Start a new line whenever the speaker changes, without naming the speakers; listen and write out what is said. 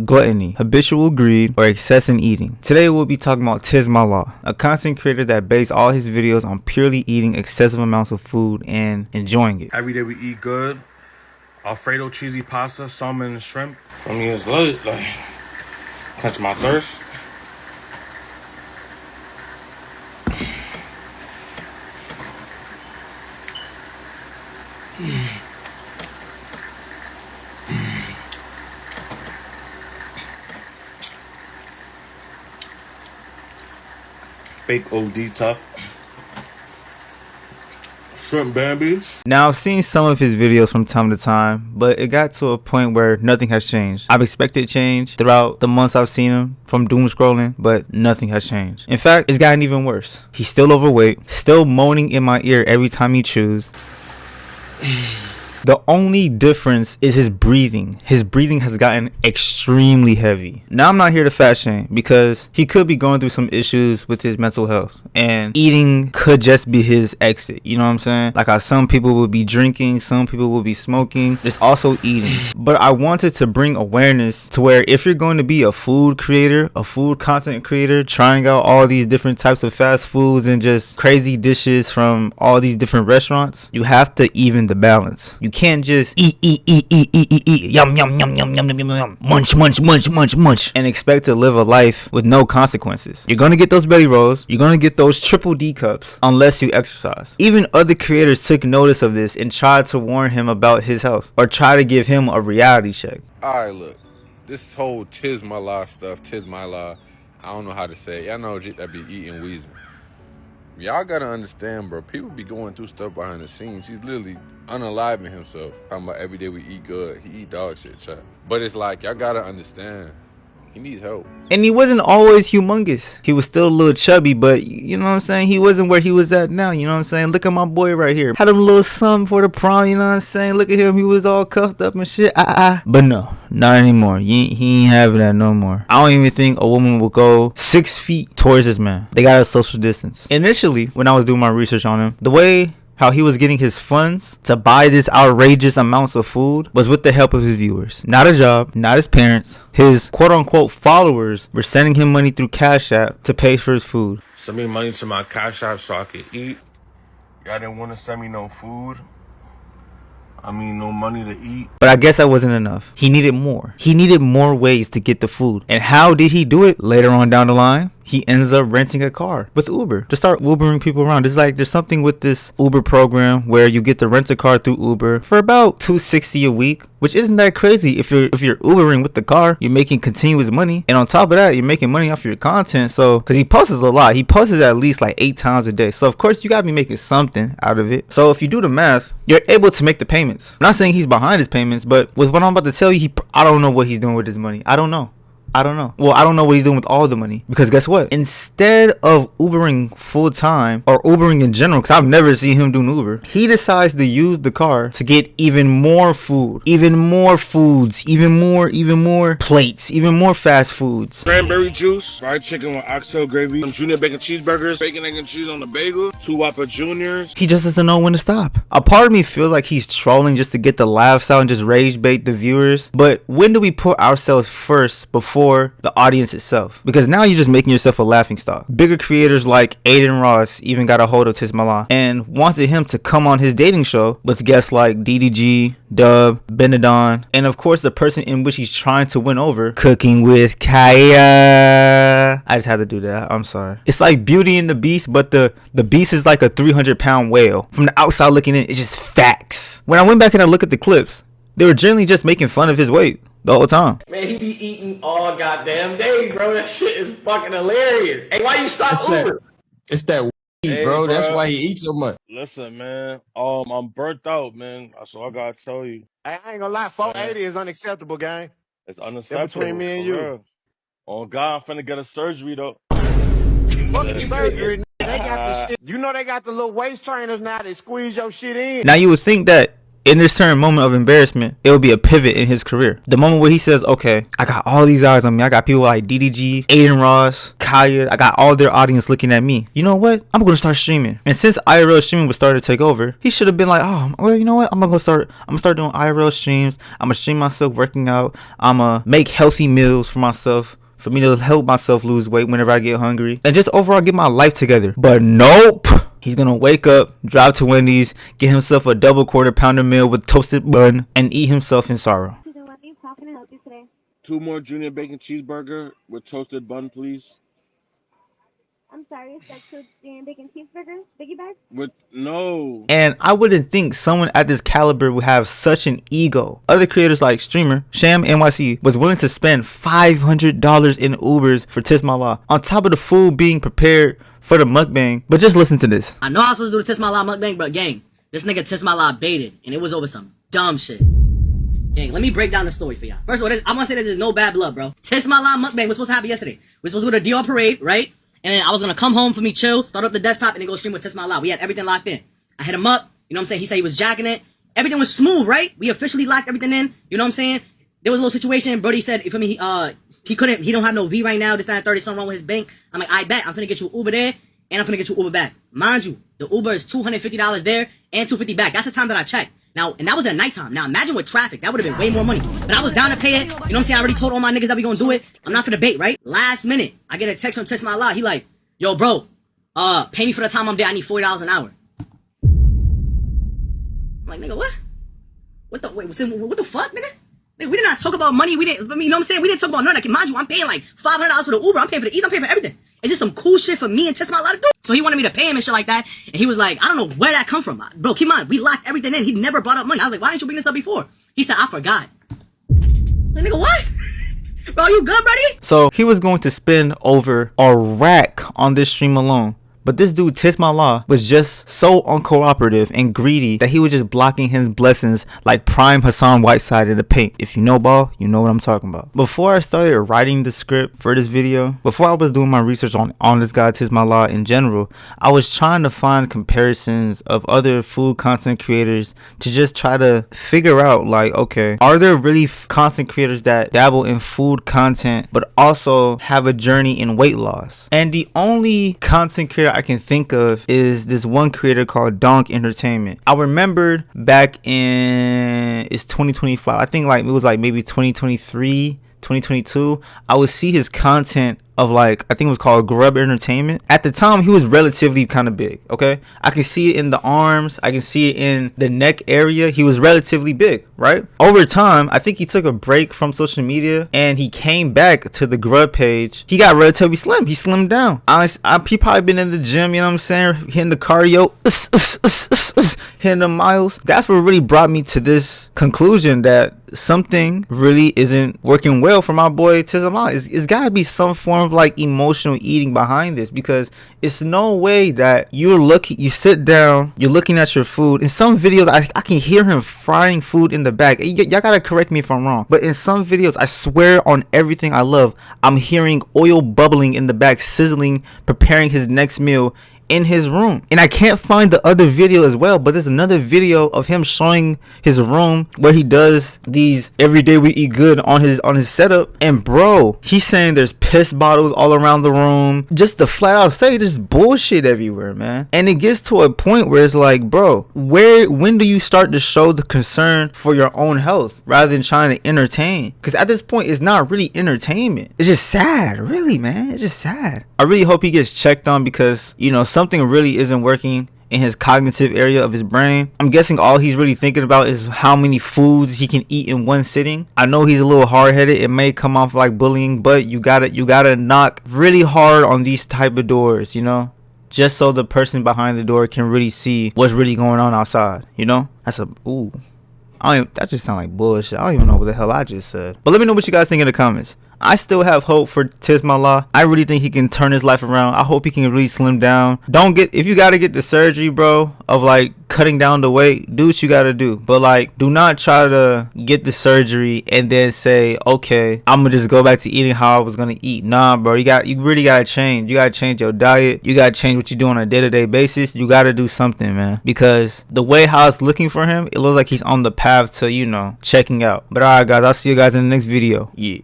Gluttony, habitual greed, or excess in eating. Today we'll be talking about Tiz Mallah, a content creator that based all his videos on purely eating excessive amounts of food and enjoying it.
Every day we eat good. Alfredo cheesy pasta, salmon and shrimp. For me it's lit, like, quench my thirst. Fake OD tough. Shrimp Bambi.
Now I've seen some of his videos from time to time, but it got to a point where nothing has changed. I've expected change throughout the months I've seen him from doom scrolling, but nothing has changed. In fact, it's gotten even worse. He's still overweight, still moaning in my ear every time he chews. The only difference is his breathing. His breathing has gotten extremely heavy. Now, I'm not here to fat shame because he could be going through some issues with his mental health, and eating could just be his exit. You know what I'm saying? Like how some people will be drinking, some people will be smoking. There's also eating. But I wanted to bring awareness to where if you're going to be a food creator, a food content creator, trying out all these different types of fast foods and just crazy dishes from all these different restaurants, you have to even the balance. You can't just eat, yum, yum, yum, yum, yum, yum, yum, yum, munch, munch, munch, munch, munch, and expect to live a life with no consequences. You're gonna get those belly rolls, you're gonna get those triple D cups unless you exercise. Even other creators took notice of this and tried to warn him about his health or try to give him a reality check.
Alright, look, this whole Tiz Mallah stuff, Tiz Mallah, I don't know how to say it. Y'all know that be eating wheezing. Y'all gotta understand, bro. People be going through stuff behind the scenes. He's literally unaliving himself. Talking about every day we eat good. He eat dog shit, chat. But it's like, y'all gotta understand, he needs help.
And he wasn't always humongous. He was still a little chubby, but you know what I'm saying? He wasn't where he was at now, you know what I'm saying? Look at my boy right here. Had him a little something for the prom, you know what I'm saying? Look at him, he was all cuffed up and shit. But no, not anymore. He ain't having that no more. I don't even think a woman will go 6 feet towards this man. They got a social distance. Initially, when I was doing my research on him, the way how he was getting his funds to buy this outrageous amounts of food was with the help of his viewers. Not a job, not his parents. His quote-unquote followers were sending him money through Cash App to pay for his food.
Send me money to my Cash App so I could eat. Y'all didn't want to send me no food. No money to eat.
But I guess that wasn't enough. He needed more. He needed more ways to get the food. And how did he do it? Later on down the line, he ends up renting a car with Uber to start Ubering people around. It's like there's something with this Uber program where you get to rent a car through Uber for about $260 a week, which isn't that crazy. If you're Ubering with the car, you're making continuous money, and on top of that, you're making money off your content. So, because he posts a lot, he posts at least like 8 times a day. So of course you gotta be making something out of it. So if you do the math, you're able to make the payments. I'm not saying he's behind his payments, but with what I'm about to tell you, I don't know what he's doing with his money. I don't know. Well, I don't know what he's doing with all the money, because guess what? Instead of Ubering full time or Ubering in general, because I've never seen him doing Uber, he decides to use the car to get even more food, even more foods, even more plates, even more fast foods.
Cranberry juice, fried chicken with oxtail gravy, some junior bacon cheeseburgers, bacon, egg, and cheese on the bagel, 2 Whopper Juniors.
He just doesn't know when to stop. A part of me feels like he's trolling just to get the laughs out and just rage bait the viewers. But when do we put ourselves first before the audience itself? Because now you're just making yourself a laughing stock. Bigger creators like Aiden Ross even got a hold of Tiz Mallah and wanted him to come on his dating show with guests like DDG, Dub, Benedon, and of course the person in which he's trying to win over, Cooking with Kaya. I just had to do that. I'm sorry. It's like Beauty and the Beast, but the beast is like a 300-pound whale. From the outside looking in, it's just facts. When I went back and I looked at the clips, they were generally just making fun of his weight the whole time.
Man, he be eating all goddamn day, bro. That shit is fucking hilarious. Hey, why you stop Uber?
It's that weed,
Hey,
bro. That's
bro.
why he eats so much.
Listen, man. I'm burnt out, man. That's all I gotta tell you.
Hey, I ain't gonna lie, 480 is unacceptable, gang.
It's unacceptable.
between me and
for
you.
real. Oh God, I'm finna get a surgery though.
Fuck the surgery. They got the shit. You know they got the little waist trainers now that squeeze your shit in.
Now you would think that in this certain moment of embarrassment, it will be a pivot in his career. The moment where he says, okay, I got all these eyes on me. I got people like DDG, Aiden Ross, Kaya. I got all their audience looking at me. You know what? I'm going to start streaming. And since IRL streaming was starting to take over, he should have been like, oh, well, you know what? I'm going to start doing IRL streams. I'm going to stream myself working out. I'm going to make healthy meals for myself, for me to help myself lose weight whenever I get hungry, and just overall get my life together. But nope. He's gonna wake up, drive to Wendy's, get himself a double quarter pounder meal with toasted bun, and eat himself in sorrow.
How can I help you today?
2 more junior bacon cheeseburger with toasted bun, please.
I'm sorry, is that two jam bacon cheeseburger? Biggie bag?
With no.
And I wouldn't think someone at this caliber would have such an ego. Other creators like streamer Sham NYC was willing to spend $500 in Ubers for Tismala, on top of the food being prepared for the mukbang. But just listen to this.
I know I was supposed to do the Tismala mukbang, but gang, this nigga Tismala baited, and it was over some dumb shit. Gang, let me break down the story for y'all. First of all, I'm gonna say that there's no bad blood, bro. Tismala mukbang was supposed to happen yesterday. We were supposed to go to Dior Parade, right? And then I was gonna come home for me, chill, start up the desktop, and then go stream with Tismala. We had everything locked in. I hit him up, you know what I'm saying? He said he was jacking it. Everything was smooth, right? We officially locked everything in, you know what I'm saying? There was a little situation. Brody said, for me, he don't have no V right now. This, that, and 30, something wrong with his bank. I'm like, I bet. I'm gonna get you Uber there, and I'm gonna get you Uber back. Mind you, the Uber is $250 there and $250 back. That's the time that I checked. Now, and that was at nighttime. Now, imagine with traffic, that would have been way more money. But I was down to pay it. You know what I'm saying? I already told all my niggas that we gonna do it. I'm not gonna bait, right? Last minute, I get a text from Tismala. He like, yo, bro, pay me for the time I'm there. I need $40 an hour. I'm like, nigga, what? What the fuck, nigga? Nigga, we did not talk about money. We didn't, I mean, you know what I'm saying? We didn't talk about nothing. Like, mind you, I'm paying like $500 for the Uber. I'm paying for the Eats. I'm paying for everything. It's just some cool shit for me and Tismala to do. So he wanted me to pay him and shit like that. And he was like, I don't know where that come from. Bro, keep in mind, we locked everything in. He never brought up money. I was like, why didn't you bring this up before? He said, I forgot. Like, nigga, what? Bro, you good, buddy?
So he was going to spend over a rack on this stream alone. But this dude, Tismala, was just so uncooperative and greedy that he was just blocking his blessings like prime Hassan Whiteside in the paint. If you know ball, you know what I'm talking about. Before I started writing the script for this video, before I was doing my research on this guy, Tismala, in general, I was trying to find comparisons of other food content creators to just try to figure out, like, okay, are there really content creators that dabble in food content but also have a journey in weight loss? And the only content creator I can think of is this one creator called Donk Entertainment. I remembered back in, it's 2025, I think like it was like maybe 2023, 2022, I would see his content of like, I think it was called Grub Entertainment. At the time, he was relatively kind of big, okay? I can see it in the arms. I can see it in the neck area. He was relatively big, right? Over time, I think he took a break from social media and he came back to the Grub page. He got relatively slim. He slimmed down. He probably been in the gym, you know what I'm saying? Hitting the cardio, hitting the miles. That's what really brought me to this conclusion that something really isn't working well for my boy Tismala. It's got to be some form of like emotional eating behind this, because it's no way that you sit down, you're looking at your food. In some videos, I can hear him frying food in the back. Y'all gotta correct me if I'm wrong, but in some videos, I swear on everything I love, I'm hearing oil bubbling in the back, sizzling, preparing his next meal in his room. And I can't find the other video as well, but there's another video of him showing his room where he does these every day we eat good on his setup. And bro, he's saying there's piss bottles all around the room. Just to flat out say there's bullshit everywhere, man. And it gets to a point where it's like, bro, when do you start to show the concern for your own health rather than trying to entertain? Because at this point, it's not really entertainment. It's just sad, really, man. It's just sad. I really hope he gets checked on, because, you know, something really isn't working in his cognitive area of his brain. I'm guessing all he's really thinking about is how many foods he can eat in one sitting. I know he's a little hard-headed. It may come off like bullying, but you gotta knock really hard on these type of doors, you know, just so the person behind the door can really see what's really going on outside, you know. That just sound like bullshit. I don't even know what the hell I just said. But let me know what you guys think in the comments. I still have hope for Tismallah. I really think he can turn his life around. I hope he can really slim down. If you gotta get the surgery, bro, of like cutting down the weight, do what you gotta do. But like, do not try to get the surgery and then say, okay, I'm gonna just go back to eating how I was gonna eat. Nah, bro, you really gotta change. You gotta change your diet. You gotta change what you do on a day-to-day basis. You gotta do something, man, because the way how it's looking for him, it looks like he's on the path to, you know, checking out. But alright, guys, I'll see you guys in the next video. Yeah.